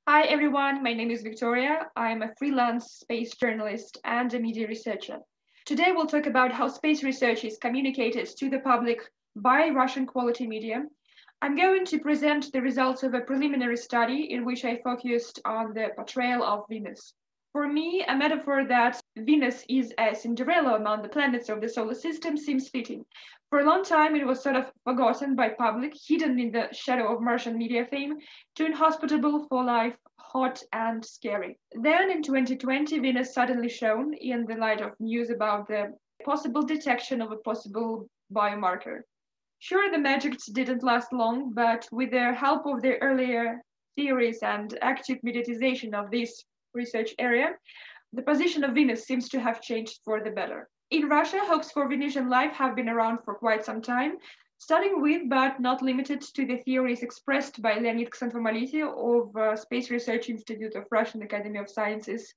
Hi everyone, my name is Victoria. I'm a freelance space journalist and a media researcher. Today we'll talk about how space research is communicated to the public by Russian quality media. I'm going to present the results of a preliminary study in which I focused on the portrayal of Venus. For me, a metaphor that Venus is a Cinderella among the planets of the solar system seems fitting. For a long time, it was sort of forgotten by public, hidden in the shadow of Martian media fame, too inhospitable for life, hot and scary. Then in 2020, Venus suddenly shone in the light of news about the possible detection of a possible biomarker. Sure, the magics didn't last long, but with the help of the earlier theories and active mediatization of this research area, the position of Venus seems to have changed for the better. In Russia, hopes for Venusian life have been around for quite some time, starting with, but not limited to, the theories expressed by Leonid Xanfomality of Space Research Institute of Russian Academy of Sciences.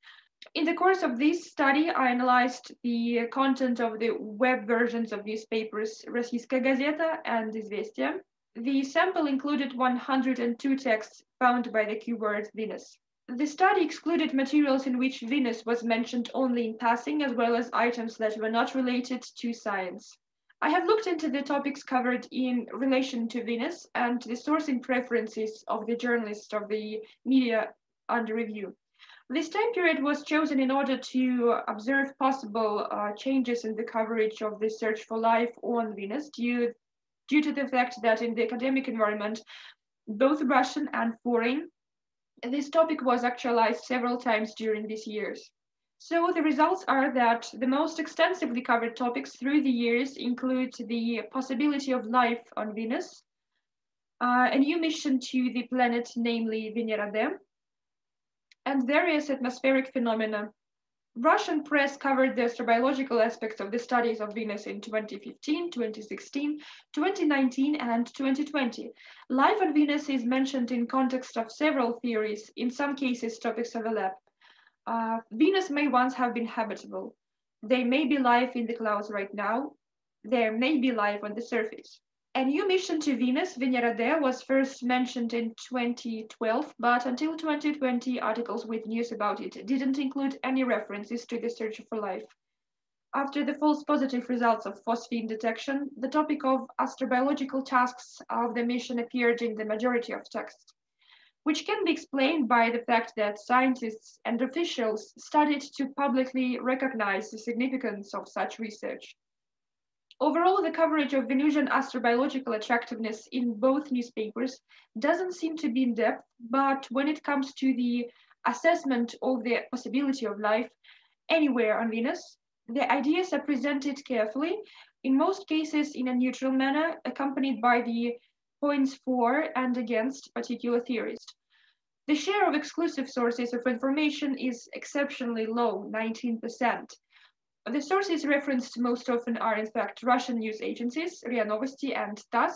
In the course of this study, I analyzed the content of the web versions of newspapers Rossiyskaya Gazeta and Izvestia. The sample included 102 texts found by the keyword Venus. The study excluded materials in which Venus was mentioned only in passing, as well as items that were not related to science. I have looked into the topics covered in relation to Venus and the sourcing preferences of the journalists of the media under review. This time period was chosen in order to observe possible changes in the coverage of the search for life on Venus due to the fact that in the academic environment, both Russian and foreign, this topic was actualized several times during these years. So the results are that the most extensively covered topics through the years include the possibility of life on Venus, a new mission to the planet, namely Venera D, and various atmospheric phenomena. Russian press covered the astrobiological aspects of the studies of Venus in 2015, 2016, 2019, and 2020. Life on Venus is mentioned in context of several theories. In some cases, topics overlap. Venus may once have been habitable. There may be life in the clouds right now. There may be life on the surface. A new mission to Venus, Venera D, was first mentioned in 2012, but until 2020, articles with news about it didn't include any references to the search for life. After the false positive results of phosphine detection, the topic of astrobiological tasks of the mission appeared in the majority of texts, which can be explained by the fact that scientists and officials started to publicly recognize the significance of such research. Overall, the coverage of Venusian astrobiological attractiveness in both newspapers doesn't seem to be in depth, but when it comes to the assessment of the possibility of life anywhere on Venus, the ideas are presented carefully, in most cases in a neutral manner, accompanied by the points for and against particular theories. The share of exclusive sources of information is exceptionally low, 19%. The sources referenced most often are in fact Russian news agencies, RIA Novosti and TASS,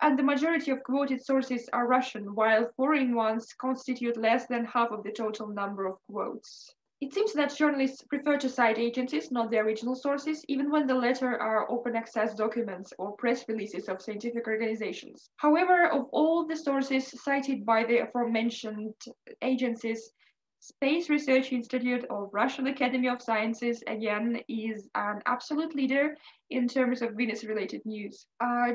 and the majority of quoted sources are Russian, while foreign ones constitute less than half of the total number of quotes. It seems that journalists prefer to cite agencies, not the original sources, even when the latter are open access documents or press releases of scientific organizations. However, of all the sources cited by the aforementioned agencies, Space Research Institute of Russian Academy of Sciences, again, is an absolute leader in terms of Venus-related news.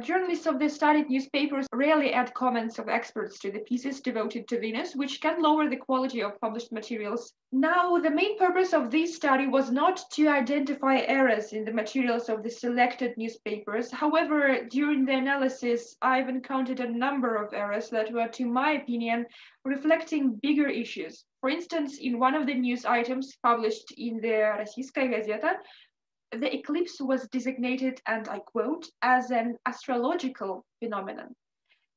Journalists of the studied newspapers rarely add comments of experts to the pieces devoted to Venus, which can lower the quality of published materials. Now, the main purpose of this study was not to identify errors in the materials of the selected newspapers. However, during the analysis, I've encountered a number of errors that were, to my opinion, reflecting bigger issues. For instance, in one of the news items published in the Rossiyskaya Gazeta, the eclipse was designated, and I quote, as an astrological phenomenon.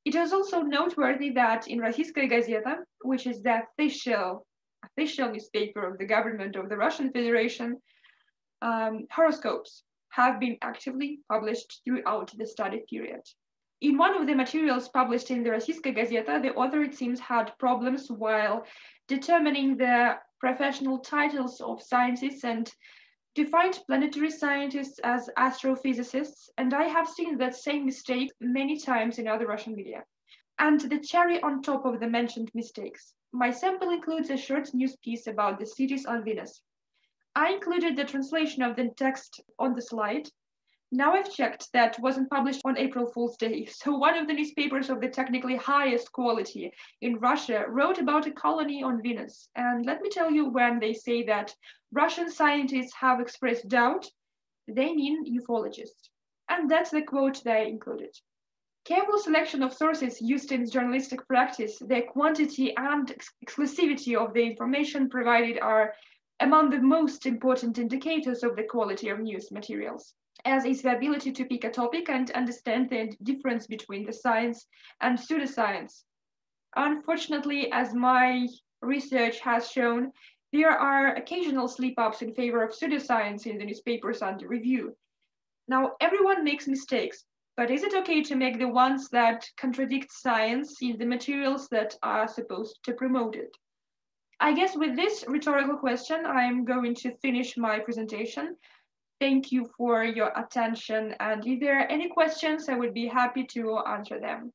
It is also noteworthy that in Rossiyskaya Gazeta, which is the official newspaper of the government of the Russian Federation, horoscopes have been actively published throughout the study period. In one of the materials published in the Rossiyskaya Gazeta, the author, it seems, had problems while determining the professional titles of scientists and defined planetary scientists as astrophysicists, and I have seen that same mistake many times in other Russian media. And the cherry on top of the mentioned mistakes, My sample includes a short news piece about the cities on Venus. I included the translation of the text on the slide. Now I've checked that wasn't published on April Fool's Day. So one of the newspapers of the technically highest quality in Russia wrote about a colony on Venus. And let me tell you, when they say that Russian scientists have expressed doubt, they mean ufologists. And that's the quote they included. Careful selection of sources used in journalistic practice, the quantity and exclusivity of the information provided are among the most important indicators of the quality of news materials, as is the ability to pick a topic and understand the difference between the science and pseudoscience. Unfortunately, as my research has shown, there are occasional slip-ups in favor of pseudoscience in the newspapers under review. Now, everyone makes mistakes, but is it okay to make the ones that contradict science in the materials that are supposed to promote it? I guess with this rhetorical question, I'm going to finish my presentation. Thank you for your attention, and if there are any questions, I would be happy to answer them.